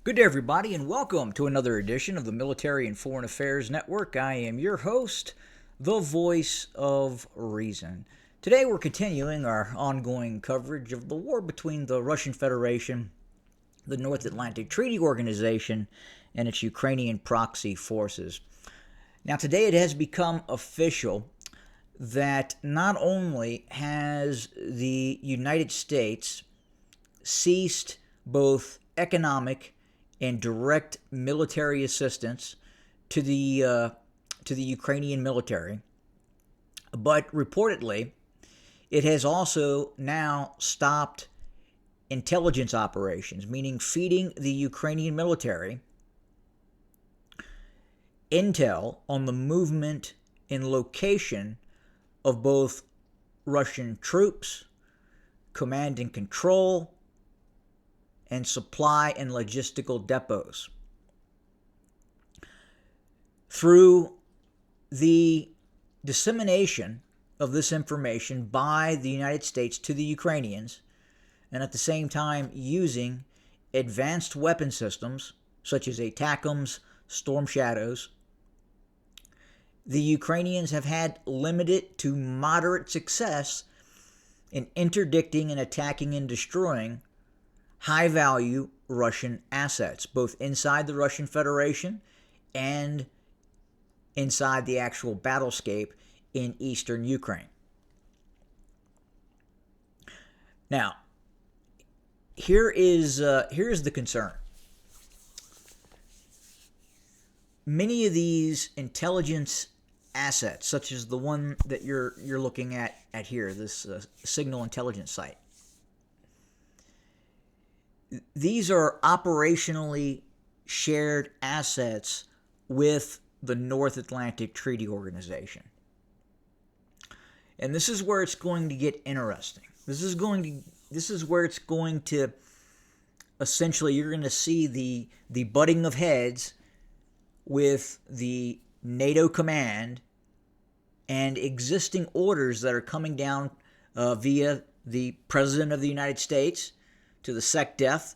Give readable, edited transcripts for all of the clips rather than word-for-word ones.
Good day, everybody, and welcome to another edition of the Military and Foreign Affairs Network. I am your host, the voice of reason. Today, we're continuing our ongoing coverage of the war between the Russian Federation, the North Atlantic Treaty Organization, and its Ukrainian proxy forces. Now, today it has become official that not only has the United States ceased both economic and direct military assistance to the Ukrainian military, but reportedly it has also now stopped intelligence operations, meaning feeding the Ukrainian military intel on the movement and location of both Russian troops, command and control, and supply and logistical depots. Through the dissemination of this information by the United States to the Ukrainians, and at the same time using advanced weapon systems such as ATACMS, Storm Shadows, the Ukrainians have had limited to moderate success in interdicting and attacking and destroying high-value Russian assets, both inside the Russian Federation and inside the actual battlescape in eastern Ukraine. Now, here's the concern. Many of these intelligence assets, such as the one that you're looking at here, this signal intelligence site, these are operationally shared assets with the North Atlantic Treaty Organization. And this is where it's going to get interesting. This is where it's going to essentially, you're going to see the butting of heads with the NATO command and existing orders that are coming down via the President of the United States to the SecDef,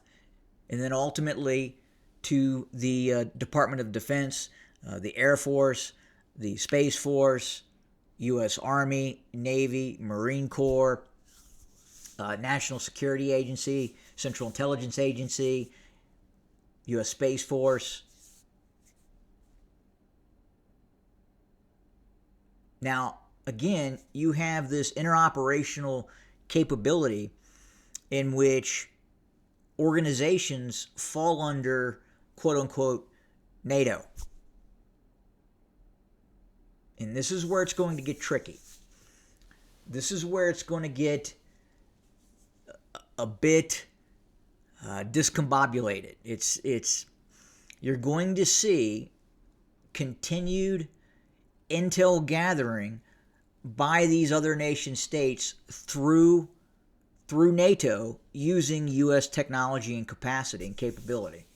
and then ultimately to the Department of Defense, the Air Force, the Space Force, U.S. Army, Navy, Marine Corps, National Security Agency, Central Intelligence Agency, U.S. Space Force. Now, again, you have this interoperational capability in which organizations fall under, quote-unquote, NATO. And this is where it's going to get tricky. This is where it's going to get a bit discombobulated. You're going to see continued intel gathering by these other nation states through NATO using U.S. technology and capacity and capability.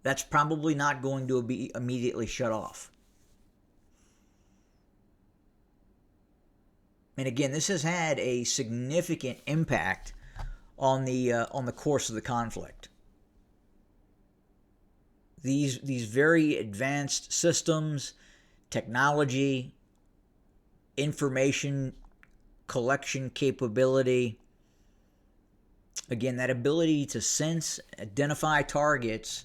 That's probably not going to be immediately shut off. And again, this has had a significant impact on the course of the conflict. These very advanced systems, technology, information collection capability, again, that ability to sense, identify targets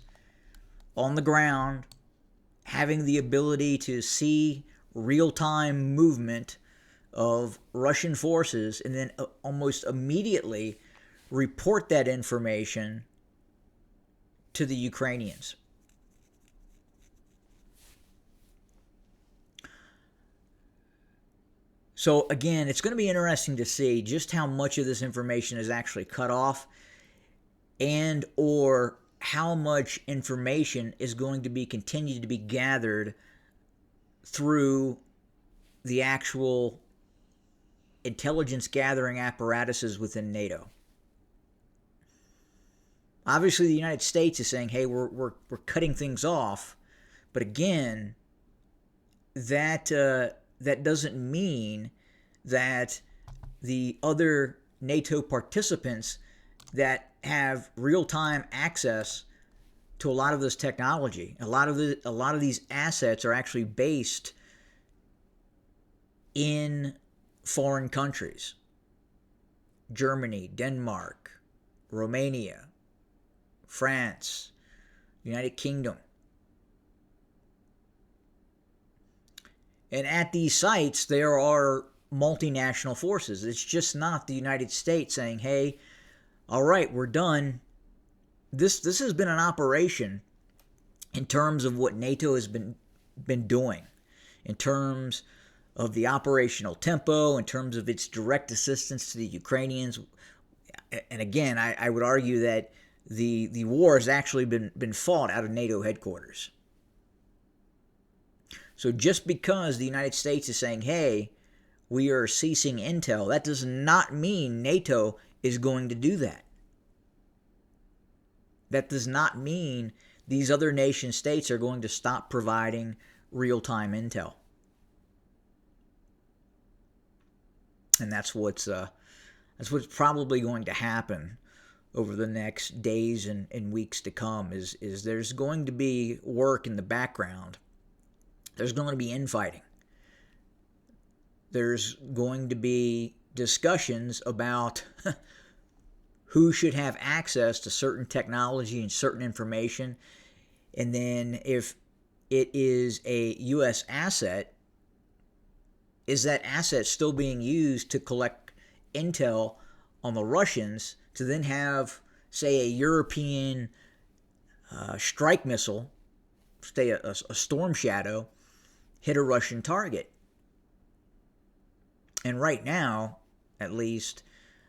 on the ground, having the ability to see real-time movement of Russian forces, and then almost immediately report that information to the Ukrainians. So again, it's going to be interesting to see just how much of this information is actually cut off, and or how much information is going to be continued to be gathered through the actual intelligence gathering apparatuses within NATO. Obviously, the United States is saying, hey, we're cutting things off. But again, that doesn't mean that the other NATO participants that have real-time access to a lot of this technology. A lot of these assets are actually based in foreign countries. Germany, Denmark, Romania, France, United Kingdom. And at these sites, there are multinational forces. It's just not the United States saying, hey, all right, we're done. This has been an operation in terms of what NATO has been doing, in terms of the operational tempo, in terms of its direct assistance to the Ukrainians. And again, I would argue that the war has actually been fought out of NATO headquarters. So just because the United States is saying, hey, we are ceasing intel, that does not mean NATO is going to do that. That does not mean these other nation states are going to stop providing real-time intel. And that's what's probably going to happen over the next days and weeks to come is there's going to be work in the background. There's going to be infighting. There's going to be discussions about who should have access to certain technology and certain information. And then if it is a U.S. asset, is that asset still being used to collect intel on the Russians to then have, say, a European strike missile, say a Storm Shadow, hit a Russian target? And right now, at least,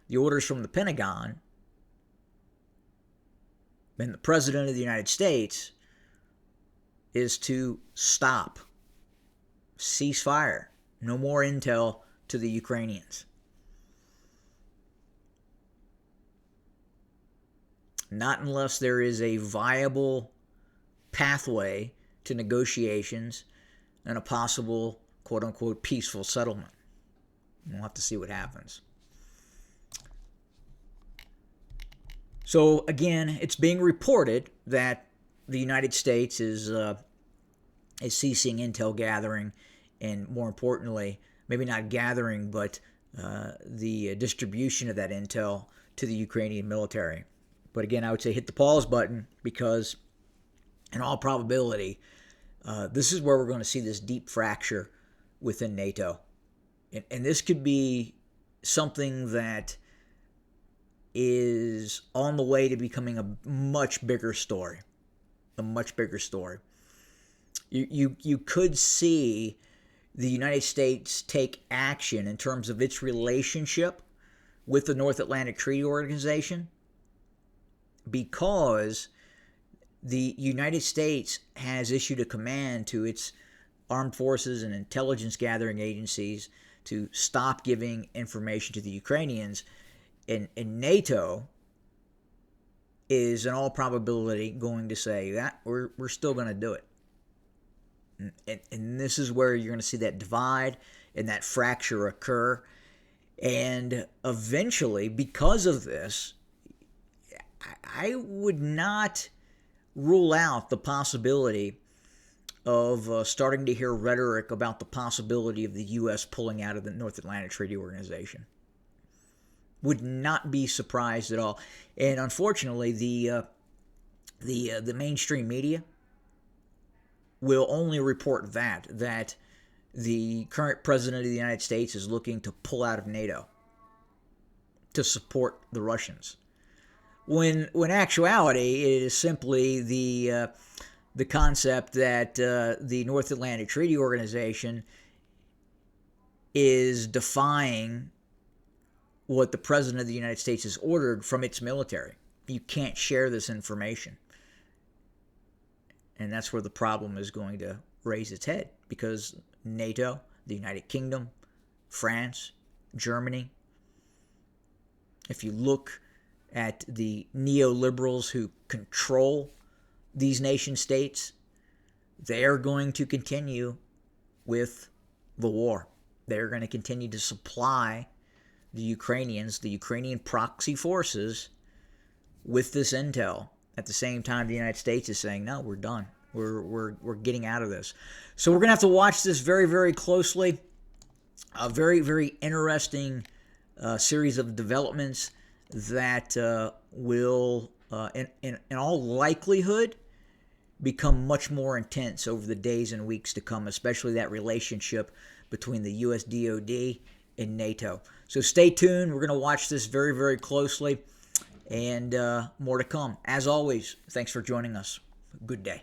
the orders from the Pentagon and the President of the United States is to stop, cease fire, no more intel to the Ukrainians. Not unless there is a viable pathway to negotiations and a possible, quote-unquote, peaceful settlement. We'll have to see what happens. So, again, it's being reported that the United States is ceasing intel gathering and, more importantly, maybe not gathering, but the distribution of that intel to the Ukrainian military. But again, I would say hit the pause button because, in all probability, this is where we're going to see this deep fracture within NATO. And this could be something that is on the way to becoming a much bigger story. A much bigger story. You could see the United States take action in terms of its relationship with the North Atlantic Treaty Organization because the United States has issued a command to its armed forces and intelligence gathering agencies to stop giving information to the Ukrainians. And NATO is in all probability going to say that we're still going to do it. And this is where you're going to see that divide and that fracture occur. And eventually, because of this, I would not rule out the possibility of starting to hear rhetoric about the possibility of the U.S. pulling out of the North Atlantic Treaty Organization. Would not be surprised at all. And unfortunately, the mainstream media will only report that the current president of the United States is looking to pull out of NATO to support the Russians. When actuality, it is simply the concept that the North Atlantic Treaty Organization is defying what the President of the United States has ordered from its military. You can't share this information. And that's where the problem is going to raise its head, because NATO, the United Kingdom, France, Germany, if you look at the neoliberals who control these nation states, they're going to continue with the war. They're going to continue to supply the Ukrainians, the Ukrainian proxy forces, with this intel. At the same time, the United States is saying, no, we're done. We're getting out of this. So we're going to have to watch this very, very closely. A very, very interesting series of developments that will, in all likelihood, become much more intense over the days and weeks to come, especially that relationship between the US DoD and NATO. So stay tuned. We're going to watch this very, very closely, and more to come. As always, thanks for joining us. Good day.